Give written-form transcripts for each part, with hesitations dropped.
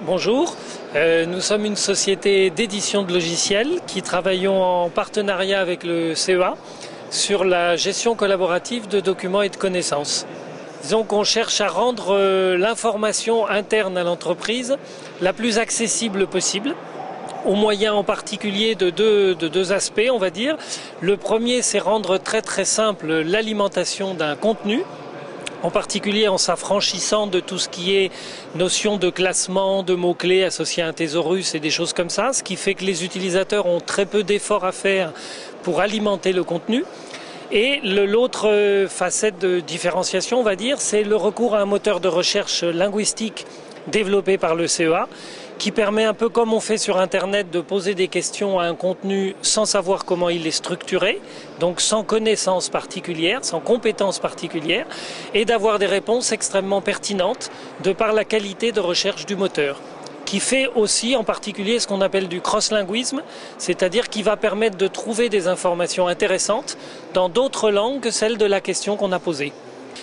Bonjour, nous sommes une société d'édition de logiciels qui travaillons en partenariat avec le CEA sur la gestion collaborative de documents et de connaissances. Disons qu'on cherche à rendre l'information interne à l'entreprise la plus accessible possible, au moyen en particulier de deux aspects, on va dire. Le premier, c'est rendre très simple l'alimentation d'un contenu, en particulier en s'affranchissant de tout ce qui est notion de classement, de mots-clés associés à un thésaurus et des choses comme ça, ce qui fait que les utilisateurs ont très peu d'efforts à faire pour alimenter le contenu. Et l'autre facette de différenciation, on va dire, c'est le recours à un moteur de recherche linguistique développé par le CEA, qui permet un peu comme on fait sur Internet de poser des questions à un contenu sans savoir comment il est structuré, donc sans connaissance particulière, sans compétence particulière, et d'avoir des réponses extrêmement pertinentes de par la qualité de recherche du moteur, qui fait aussi en particulier ce qu'on appelle du cross-linguisme, c'est-à-dire qui va permettre de trouver des informations intéressantes dans d'autres langues que celles de la question qu'on a posée.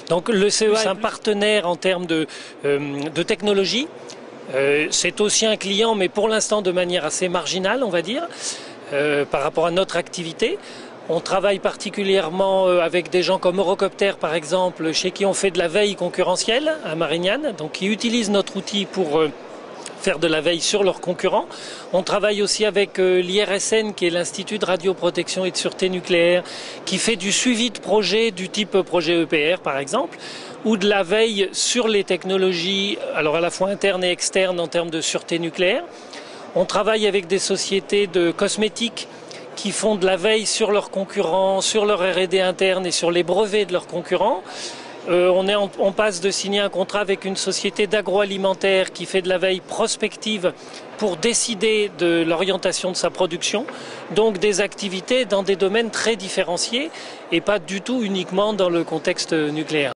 Donc le CEA est un partenaire en termes de technologie. C'est aussi un client, mais pour l'instant de manière assez marginale, on va dire, par rapport à notre activité. On travaille particulièrement avec des gens comme Eurocopter, par exemple, chez qui on fait de la veille concurrentielle à Marignane, donc qui utilisent notre outil pour faire de la veille sur leurs concurrents. On travaille aussi avec l'IRSN, qui est l'Institut de radioprotection et de sûreté nucléaire, qui fait du suivi de projets du type projet EPR, par exemple, ou de la veille sur les technologies, alors à la fois internes et externes en termes de sûreté nucléaire. On travaille avec des sociétés de cosmétiques qui font de la veille sur leurs concurrents, sur leur R&D interne et sur les brevets de leurs concurrents. On passe de signer un contrat avec une société d'agroalimentaire qui fait de la veille prospective pour décider de l'orientation de sa production. Donc des activités dans des domaines très différenciés et pas du tout uniquement dans le contexte nucléaire.